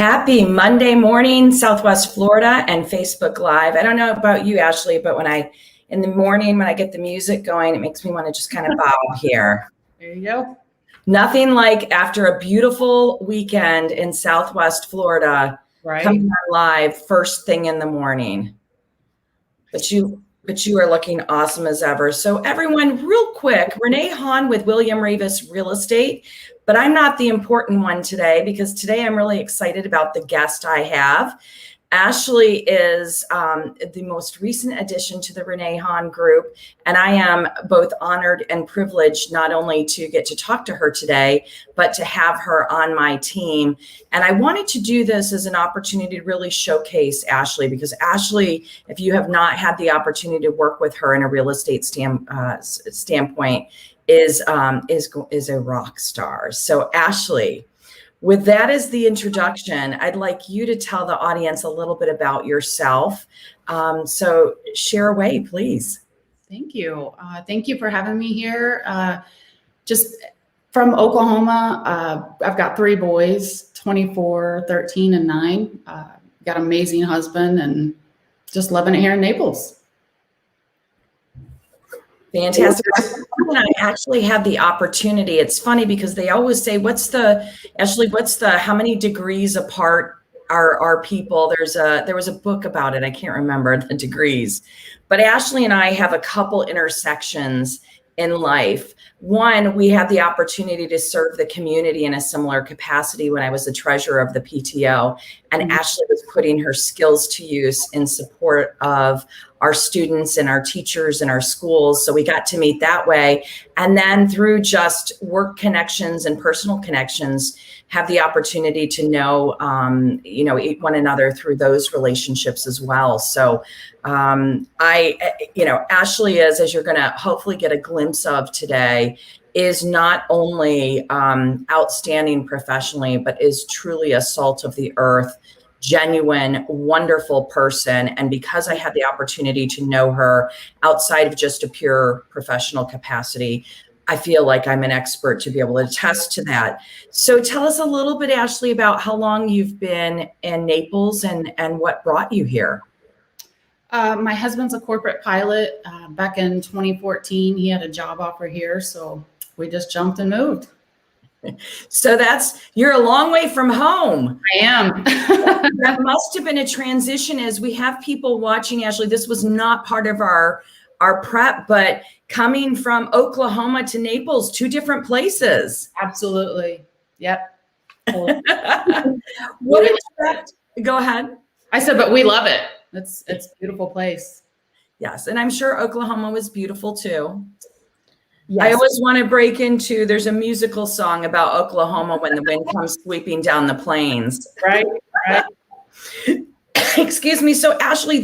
Happy Monday morning, Southwest Florida and Facebook Live. I don't know about you, Ashley, but in the morning, when I get the music going, it makes me want to just kind of bob here. There you go. Nothing like after a beautiful weekend in Southwest Florida, Right. coming on live first thing in the morning. But you are looking awesome as ever. So everyone, real quick, Renee Hahn with WIlliam Raveis Real Estate. But I'm not the important one today because today I'm really excited about the guest I have. Ashley is the most recent addition to the Renee Hahn Group, and I am both honored and privileged not only to get to talk to her today, but to have her on my team. And I wanted to do this as an opportunity to really showcase Ashley, because Ashley, if you have not had the opportunity to work with her in a real estate standpoint, is a rock star. So Ashley, with that as the introduction, I'd like you to tell the audience a little bit about yourself. So share away, please. Thank you. Thank you for having me here. Just from Oklahoma, I've got 3 boys, 24, 13, and 9. Got an amazing husband and just loving it here in Naples. Fantastic. I actually had the opportunity. It's funny because they always say, how many degrees apart are people? There was a book about it. I can't remember the degrees, but Ashley and I have a couple intersections in life. One, we had the opportunity to serve the community in a similar capacity when I was the treasurer of the PTO, and Ashley was putting her skills to use in support of our students and our teachers and our schools. So we got to meet that way. And then through just work connections and personal connections, have the opportunity to know, one another through those relationships as well. So Ashley is, as you're going to hopefully get a glimpse of today, is not only outstanding professionally, but is truly a salt of the earth, genuine, wonderful person. And because I had the opportunity to know her outside of just a pure professional capacity, I feel like I'm an expert to be able to attest to that. So tell us a little bit, Ashley, about how long you've been in Naples and what brought you here. My husband's a corporate pilot. Back in 2014, he had a job offer here, so we just jumped and moved. So you're a long way from home. I am. That must have been a transition as we have people watching, Ashley. This was not part of our prep, but coming from Oklahoma to Naples, 2 different places. Absolutely. Yep. Go ahead. I said, but we love it. It's a beautiful place. Yes. And I'm sure Oklahoma was beautiful too. Yes. I always want to break into, there's a musical song about Oklahoma when the wind comes sweeping down the plains. Right. Excuse me. So Ashley,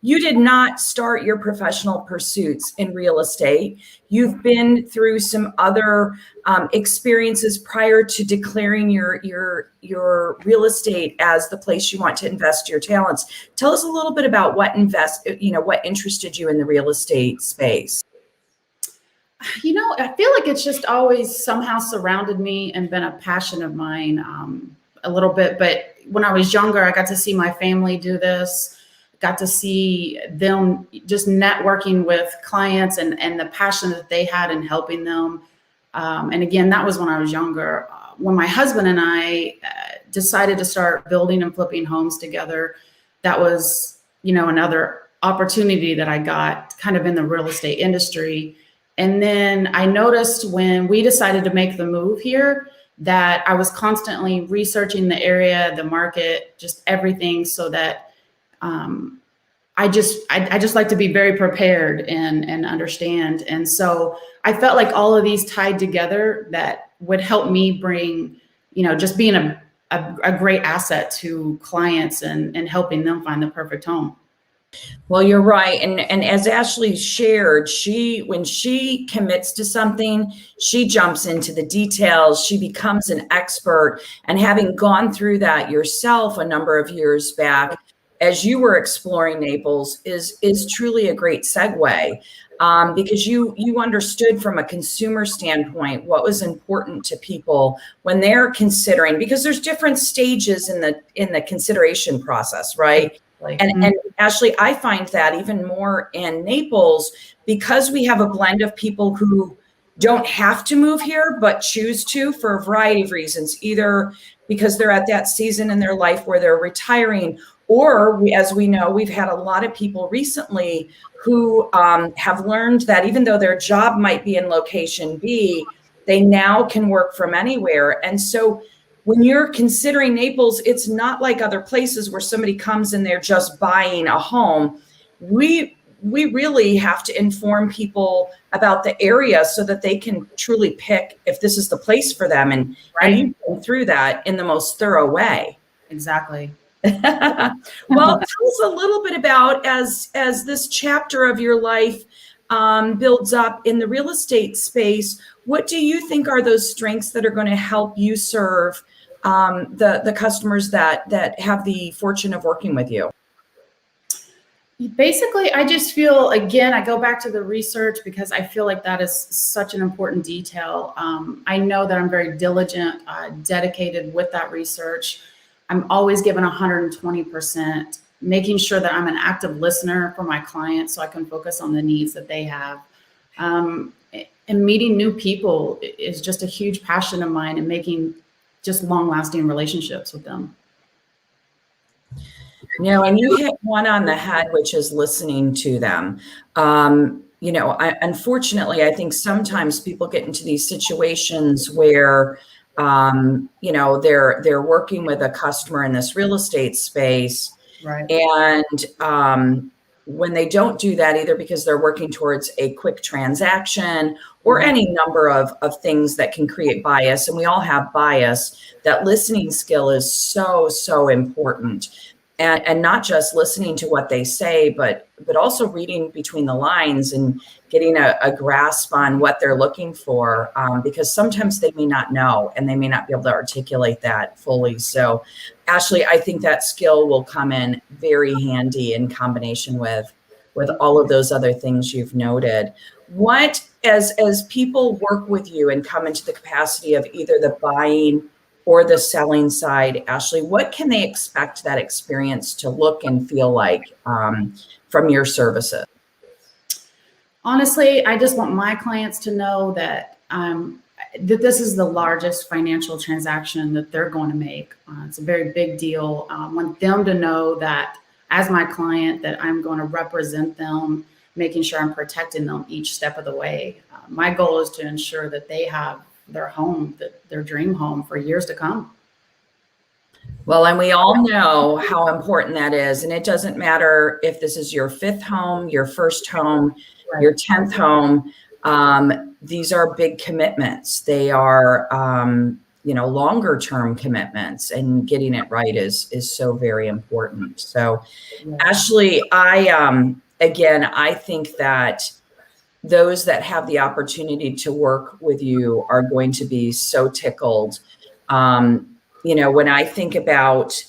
you did not start your professional pursuits in real estate. You've been through some other experiences prior to declaring your real estate as the place you want to invest your talents. Tell us a little bit about what interested you in the real estate space. I feel like it's just always somehow surrounded me and been a passion of mine a little bit. But when I was younger, I got to see my family do this, got to see them just networking with clients and the passion that they had in helping them. And again, that was when I was younger. When my husband and I decided to start building and flipping homes together, that was, another opportunity that I got kind of in the real estate industry. And then I noticed when we decided to make the move here that I was constantly researching the area, the market, just everything, so that I just like to be very prepared and understand. And so I felt like all of these tied together that would help me bring, just being a great asset to clients and helping them find the perfect home. Well, you're right. And as Ashley shared, when she commits to something, she jumps into the details. She becomes an expert. And having gone through that yourself a number of years back, as you were exploring Naples is truly a great segue, because you understood from a consumer standpoint what was important to people when they're considering, because there's different stages in the consideration process, right? And Ashley, I find that even more in Naples, because we have a blend of people who don't have to move here but choose to for a variety of reasons, either because they're at that season in their life where they're retiring, or as we know, we've had a lot of people recently who have learned that even though their job might be in location B, they now can work from anywhere. And so when you're considering Naples, it's not like other places where somebody comes and they're just buying a home. We really have to inform people about the area so that they can truly pick if this is the place for them. And you've been through that in the most thorough way. Exactly. Well, tell us a little bit about, as this chapter of your life builds up in the real estate space, what do you think are those strengths that are going to help you serve the customers that have the fortune of working with you? Basically, I just feel, again, I go back to the research because I feel like that is such an important detail. I know that I'm very diligent, dedicated with that research. I'm always given 120%, making sure that I'm an active listener for my clients so I can focus on the needs that they have. And meeting new people is just a huge passion of mine, and making just long-lasting relationships with them. No, and you hit one on the head, which is listening to them. Unfortunately, I think sometimes people get into these situations where, they're working with a customer in this real estate space. Right. And when they don't do that, either because they're working towards a quick transaction or any number of things that can create bias, and we all have bias, that listening skill is so, so important. And not just listening to what they say, but also reading between the lines and getting a grasp on what they're looking for, because sometimes they may not know and they may not be able to articulate that fully. So, Ashley, I think that skill will come in very handy in combination with all of those other things you've noted. What, as people work with you and come into the capacity of either the buying or the selling side, Ashley, what can they expect that experience to look and feel like from your services? Honestly, I just want my clients to know that that this is the largest financial transaction that they're going to make. It's a very big deal. I want them to know that as my client, that I'm going to represent them, making sure I'm protecting them each step of the way. My goal is to ensure that they have their home, their dream home, for years to come. Well, and we all know how important that is. And it doesn't matter if this is your 5th home, your 1st home, your 10th home. These are big commitments. They are, longer term commitments, and getting it right is so very important. So, Ashley, I think that those that have the opportunity to work with you are going to be so tickled. When I think about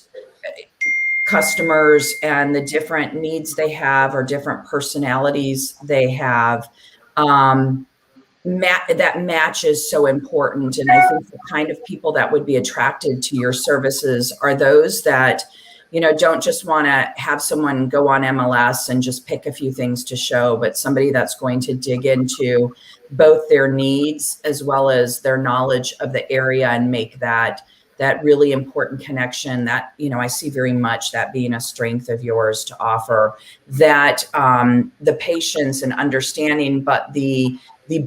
customers and the different needs they have or different personalities they have, that match is so important. And I think the kind of people that would be attracted to your services are those that, don't just want to have someone go on MLS and just pick a few things to show, but somebody that's going to dig into both their needs as well as their knowledge of the area and make that really important connection. That, I see very much that being a strength of yours to offer, that the patience and understanding, but the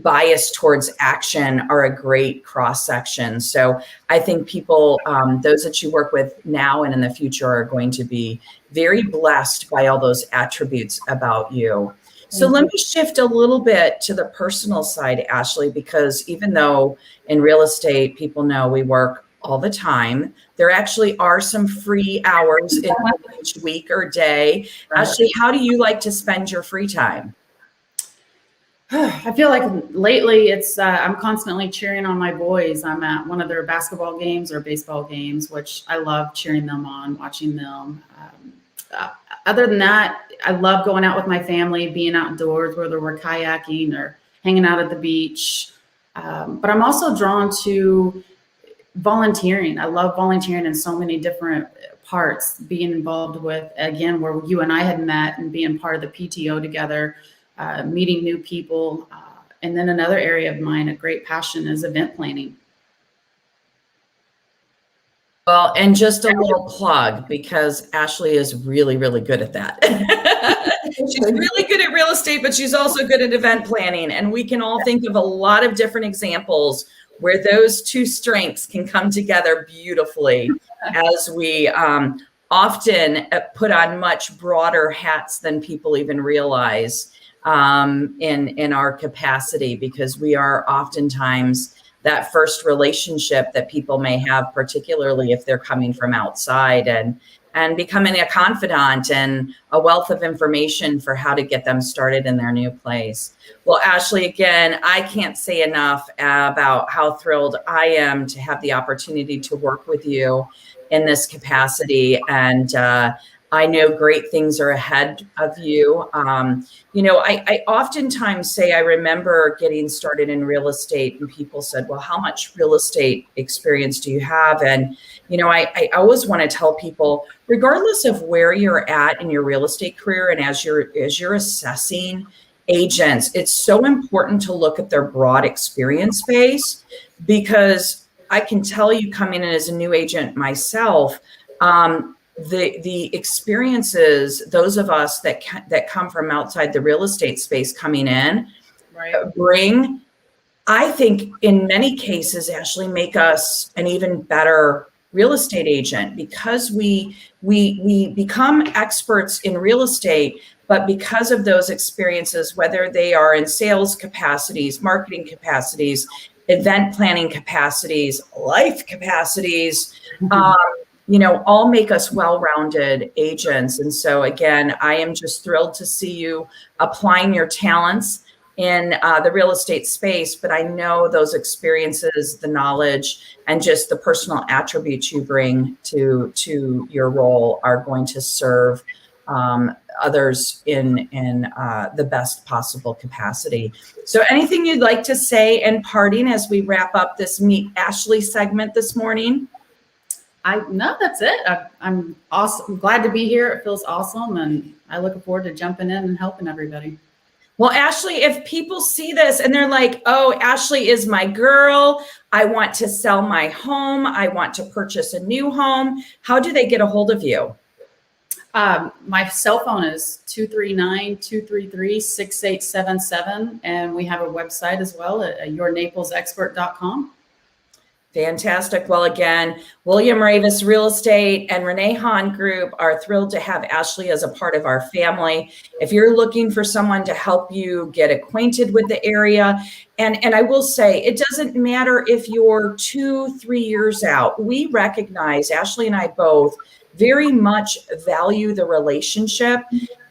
bias towards action are a great cross section. So I think people, those that you work with now and in the future, are going to be very blessed by all those attributes about you. So let me shift a little bit to the personal side, Ashley, because even though in real estate, people know we work all the time, there actually are some free hours in each week or day. Ashley, how do you like to spend your free time? I feel like lately it's I'm constantly cheering on my boys. I'm at one of their basketball games or baseball games, which I love cheering them on, watching them. Other than that, I love going out with my family, being outdoors, whether we're kayaking or hanging out at the beach. But I'm also drawn to volunteering. I love volunteering in so many different parts, being involved with, again, where you and I had met and being part of the PTO together, meeting new people. And then another area of mine, a great passion, is event planning. Well, and just a little plug, because Ashley is really, really good at that. She's really good at real estate, but she's also good at event planning. And we can all think of a lot of different examples where those two strengths can come together beautifully as we often put on much broader hats than people even realize in our capacity, because we are oftentimes that first relationship that people may have, particularly if they're coming from outside, and becoming a confidant and a wealth of information for how to get them started in their new place. Well, Ashley, again, I can't say enough about how thrilled I am to have the opportunity to work with you in this capacity. And I know great things are ahead of you. I oftentimes say, I remember getting started in real estate and people said, well, how much real estate experience do you have? And, I always want to tell people, regardless of where you're at in your real estate career, and as you're assessing agents, it's so important to look at their broad experience base, because I can tell you, coming in as a new agent myself, the experiences, those of us that come from outside the real estate space coming in, right, bring, I think in many cases, actually make us an even better real estate agent, because we become experts in real estate, but because of those experiences, whether they are in sales capacities, marketing capacities, event planning capacities, life capacities, all make us well-rounded agents. And so again, I am just thrilled to see you applying your talents in the real estate space, but I know those experiences, the knowledge, and just the personal attributes you bring to your role are going to serve others in the best possible capacity. So anything you'd like to say in parting as we wrap up this Meet Ashley segment this morning? No, that's it. I'm awesome. I'm glad to be here. It feels awesome. And I look forward to jumping in and helping everybody. Well, Ashley, if people see this and they're like, oh, Ashley is my girl, I want to sell my home, I want to purchase a new home, how do they get a hold of you? My cell phone is 239-233-6877. And we have a website as well at yournaplesexpert.com. Fantastic. Well, again, WIlliam Raveis Real Estate and Renee Hahn Group are thrilled to have Ashley as a part of our family. If you're looking for someone to help you get acquainted with the area, and I will say, it doesn't matter if you're 2-3 years out. We recognize, Ashley and I both, very much value the relationship.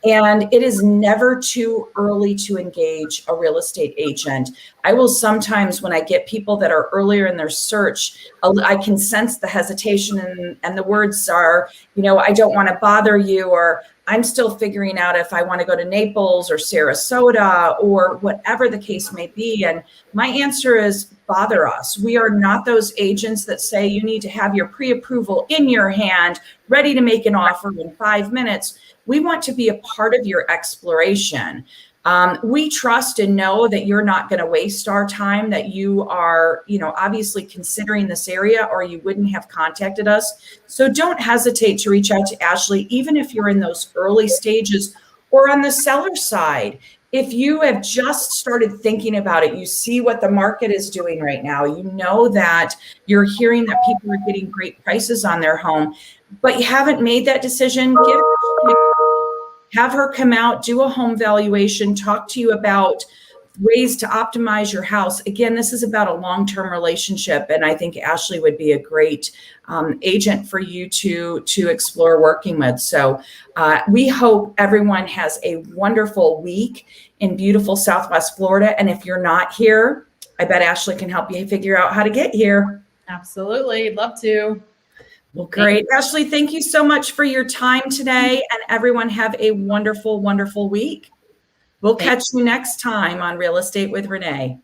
And it is never too early to engage a real estate agent. I will sometimes, when I get people that are earlier in their search, I can sense the hesitation, and the words are, I don't want to bother you, or I'm still figuring out if I want to go to Naples or Sarasota or whatever the case may be. And my answer is, bother us. We are not those agents that say you need to have your pre-approval in your hand, ready to make an offer in 5 minutes. We want to be a part of your exploration. We trust and know that you're not going to waste our time, that you are, obviously considering this area, or you wouldn't have contacted us. So don't hesitate to reach out to Ashley, even if you're in those early stages or on the seller side. If you have just started thinking about it, you see what the market is doing right now, you know that you're hearing that people are getting great prices on their home, but you haven't made that decision, have her come out, do a home valuation, talk to you about ways to optimize your house. Again, this is about a long-term relationship, and I think Ashley would be a great agent for you to explore working with. So we hope everyone has a wonderful week in beautiful Southwest Florida. And if you're not here, I bet Ashley can help you figure out how to get here. Absolutely. Love to. Well, great. Ashley, thank you so much for your time today, and everyone have a wonderful, wonderful week. We'll catch you next time on Real Estate with Renee.